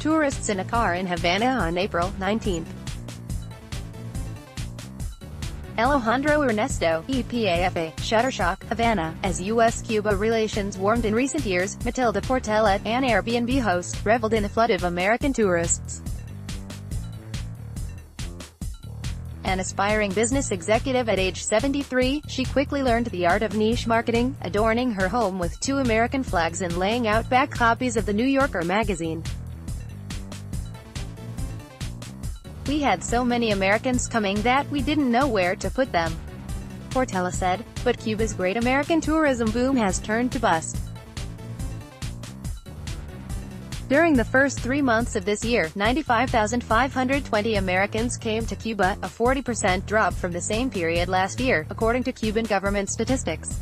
tourists in a car in Havana on April 19. Alejandro Ernesto, EPA-EFE, Shutterstock, Havana. As U.S.-Cuba relations warmed in recent years, Matilde Portela, an Airbnb host, reveled in a flood of American tourists. An aspiring business executive at age 73, she quickly learned the art of niche marketing, adorning her home with 2 American flags and laying out back copies of the New Yorker magazine. "We had so many Americans coming that we didn't know where to put them," Portela said, but Cuba's great American tourism boom has turned to bust. During the first 3 months of this year, 95,520 Americans came to Cuba, a 40% drop from the same period last year, according to Cuban government statistics.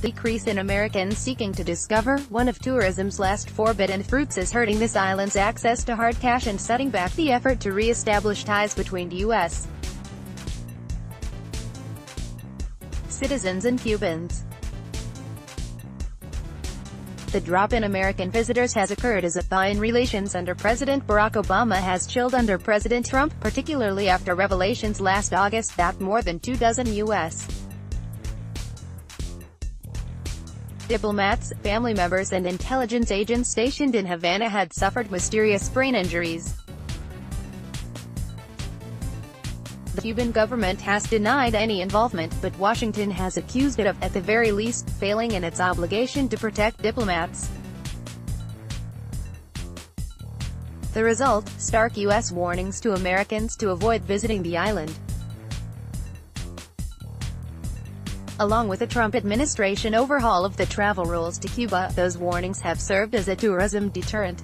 The decrease in Americans seeking to discover one of tourism's last forbidden fruits is hurting this island's access to hard cash and setting back the effort to re-establish ties between U.S. citizens and Cubans. The drop in American visitors has occurred as a thaw in relations under President Barack Obama has chilled under President Trump, particularly after revelations last August that more than 24 U.S. diplomats, family members and intelligence agents stationed in Havana had suffered mysterious brain injuries. The Cuban government has denied any involvement, but Washington has accused it of, at the very least, failing in its obligation to protect diplomats. The result: stark U.S. warnings to Americans to avoid visiting the island. Along with the Trump administration overhaul of the travel rules to Cuba, those warnings have served as a tourism deterrent.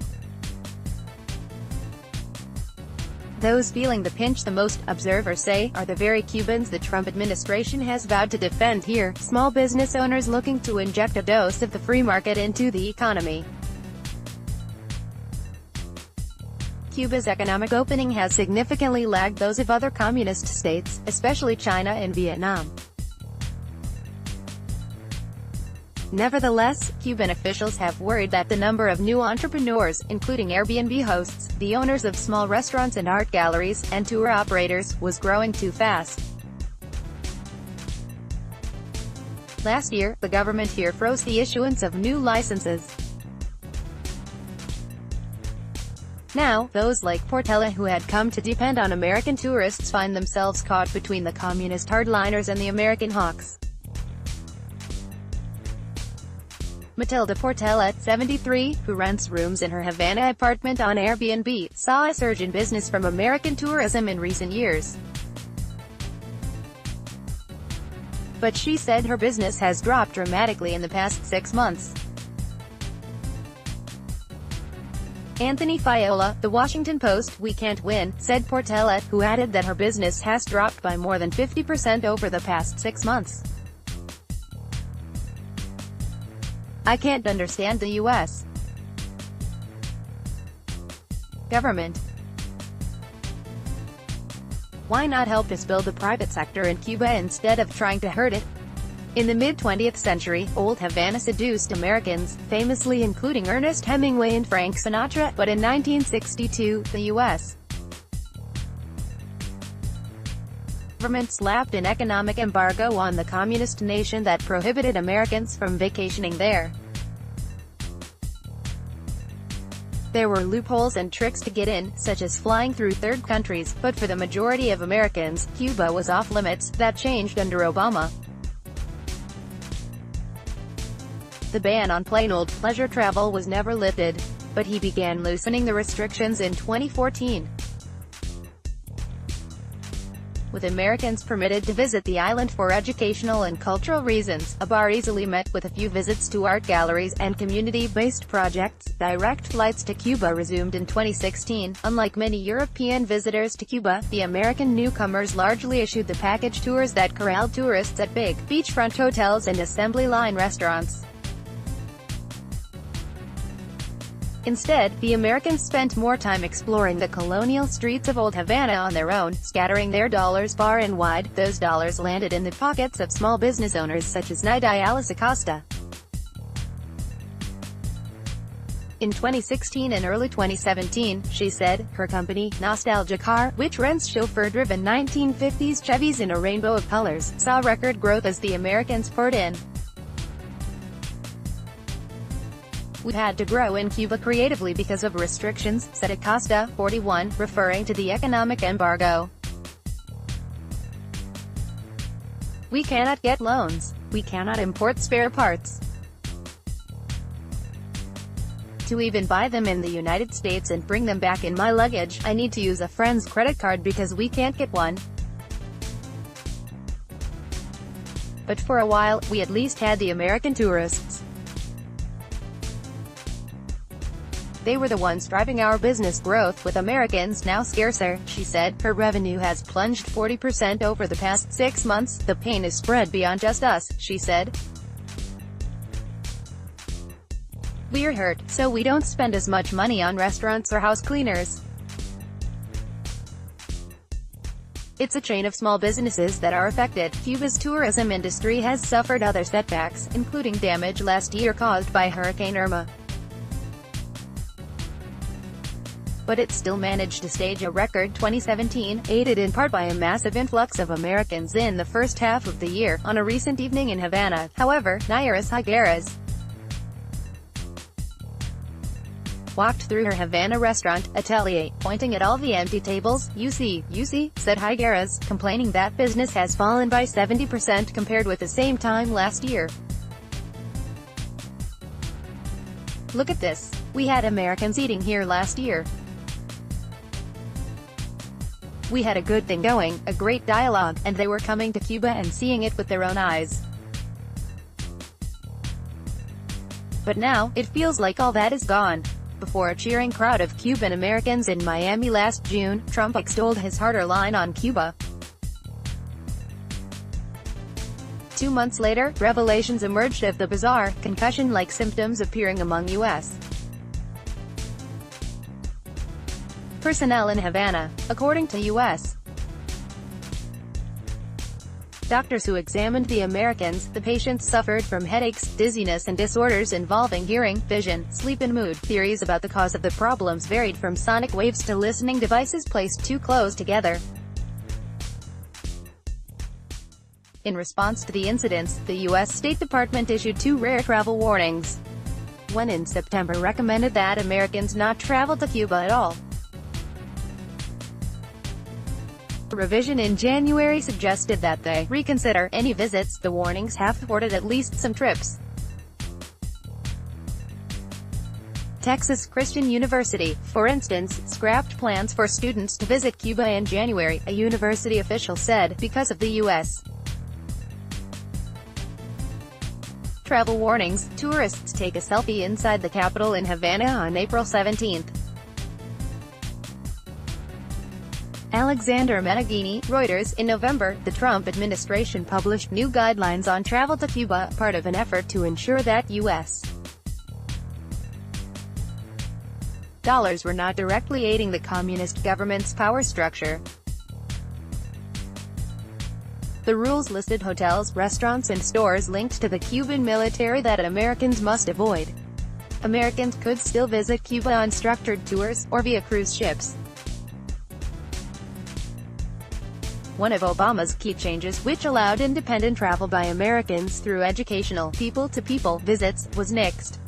Those feeling the pinch the most, observers say, are the very Cubans the Trump administration has vowed to defend here, small business owners looking to inject a dose of the free market into the economy. Cuba's economic opening has significantly lagged those of other communist states, especially China and Vietnam. Nevertheless, Cuban officials have worried that the number of new entrepreneurs, including Airbnb hosts, the owners of small restaurants and art galleries, and tour operators, was growing too fast. Last year, the government here froze the issuance of new licenses. Now, those like Portela who had come to depend on American tourists find themselves caught between the communist hardliners and the American hawks. Matilde Portela, 73, who rents rooms in her Havana apartment on Airbnb, saw a surge in business from American tourism in recent years. But she said her business has dropped dramatically in the past 6 months. Anthony Fiola, The Washington Post, "We can't win," said Portela, who added that her business has dropped by more than 50% over the past 6 months. "I can't understand the U.S. government. Why not help us build the private sector in Cuba instead of trying to hurt it?" In the mid-20th century, Old Havana seduced Americans, famously including Ernest Hemingway and Frank Sinatra, but in 1962, the U.S. government slapped an economic embargo on the communist nation that prohibited Americans from vacationing there. There were loopholes and tricks to get in, such as flying through third countries, but for the majority of Americans, Cuba was off-limits. That changed under Obama. The ban on plain old pleasure travel was never lifted, but he began loosening the restrictions in 2014. With Americans permitted to visit the island for educational and cultural reasons, a bar easily met with a few visits to art galleries, and community-based projects. Direct flights to Cuba resumed in 2016. Unlike many European visitors to Cuba, the American newcomers largely issued the package tours that corralled tourists at big, beachfront hotels and assembly line restaurants. Instead, the Americans spent more time exploring the colonial streets of Old Havana on their own, scattering their dollars far and wide. Those dollars landed in the pockets of small business owners such as Nidia Acosta. In 2016 and early 2017, she said, her company, Nostalgia Car, which rents chauffeur-driven 1950s Chevys in a rainbow of colors, saw record growth as the Americans poured in. "We had to grow in Cuba creatively because of restrictions," said Acosta, 41, referring to the economic embargo. "We cannot get loans. We cannot import spare parts. To even buy them in the United States and bring them back in my luggage, I need to use a friend's credit card because we can't get one. But for a while, we at least had the American tourists. They were the ones driving our business growth, with Americans now scarcer," she said. Her revenue has plunged 40% over the past 6 months. "The pain is spread beyond just us," she said. "We're hurt, so we don't spend as much money on restaurants or house cleaners. It's a chain of small businesses that are affected." Cuba's tourism industry has suffered other setbacks, including damage last year caused by Hurricane Irma. But it still managed to stage a record 2017, aided in part by a massive influx of Americans in the first half of the year. On a recent evening in Havana, however, Nairis Higueras walked through her Havana restaurant, Atelier, pointing at all the empty tables. You see, said Higueras, complaining that business has fallen by 70% compared with the same time last year. "Look at this. We had Americans eating here last year. We had a good thing going, a great dialogue, and they were coming to Cuba and seeing it with their own eyes. But now, it feels like all that is gone." Before a cheering crowd of Cuban Americans in Miami last June, Trump extolled his harder line on Cuba. 2 months later, revelations emerged of the bizarre, concussion-like symptoms appearing among U.S. personnel in Havana. According to U.S. doctors who examined the Americans, the patients suffered from headaches, dizziness and disorders involving hearing, vision, sleep and mood. Theories about the cause of the problems varied from sonic waves to listening devices placed too close together. In response to the incidents, the U.S. State Department issued 2 rare travel warnings. One in September recommended that Americans not travel to Cuba at all. A revision in January suggested that they reconsider any visits. The warnings have thwarted at least some trips. Texas Christian University, for instance, scrapped plans for students to visit Cuba in January, a university official said, because of the U.S. travel warnings. Tourists take a selfie inside the Capitol in Havana on April 17. Alexander Meneghini, Reuters. In November, the Trump administration published new guidelines on travel to Cuba, part of an effort to ensure that U.S. dollars were not directly aiding the communist government's power structure. The rules listed hotels, restaurants and stores linked to the Cuban military that Americans must avoid. Americans could still visit Cuba on structured tours, or via cruise ships. One of Obama's key changes, which allowed independent travel by Americans through educational, people-to-people visits, was nixed.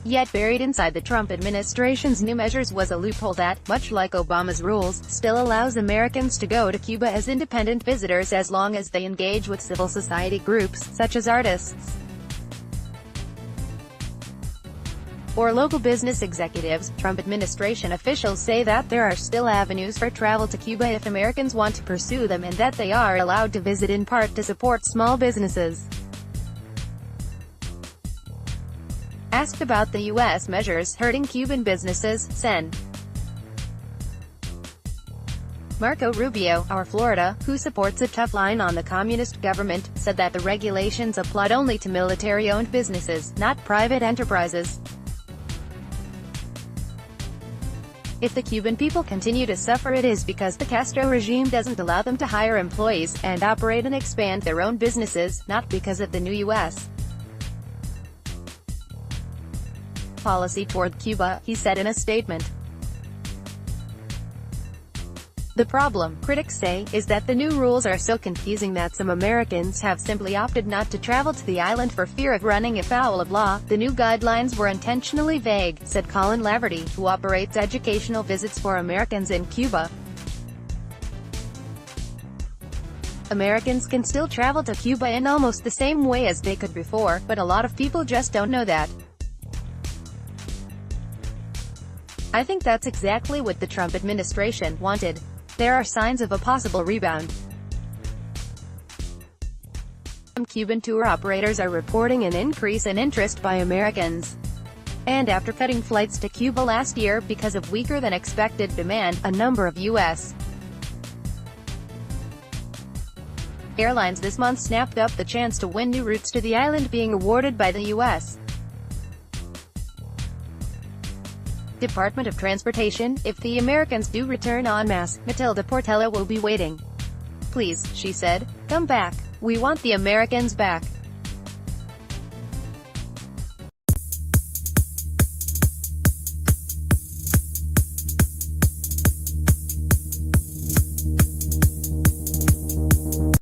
Yet buried inside the Trump administration's new measures was a loophole that, much like Obama's rules, still allows Americans to go to Cuba as independent visitors as long as they engage with civil society groups, such as artists or local business executives. Trump administration officials say that there are still avenues for travel to Cuba if Americans want to pursue them, and that they are allowed to visit in part to support small businesses. Asked about the U.S. measures hurting Cuban businesses, Sen. Marco Rubio, our Florida, who supports a tough line on the communist government, said that the regulations applied only to military-owned businesses, not private enterprises. If the Cuban people continue to suffer, it is because the Castro regime doesn't allow them to hire employees, and operate and expand their own businesses, not because of the new U.S. policy toward Cuba, he said in a statement. The problem, critics say, is that the new rules are so confusing that some Americans have simply opted not to travel to the island for fear of running afoul of law. The new guidelines were intentionally vague, said Colin Laverty, who operates educational visits for Americans in Cuba. Americans can still travel to Cuba in almost the same way as they could before, but a lot of people just don't know that. I think that's exactly what the Trump administration wanted. There are signs of a possible rebound. Some Cuban tour operators are reporting an increase in interest by Americans. And after cutting flights to Cuba last year because of weaker than expected demand, a number of U.S. airlines this month snapped up the chance to win new routes to the island being awarded by the U.S. Department of Transportation. If the Americans do return en masse, Matilde Portela will be waiting. Please, she said, come back. We want the Americans back.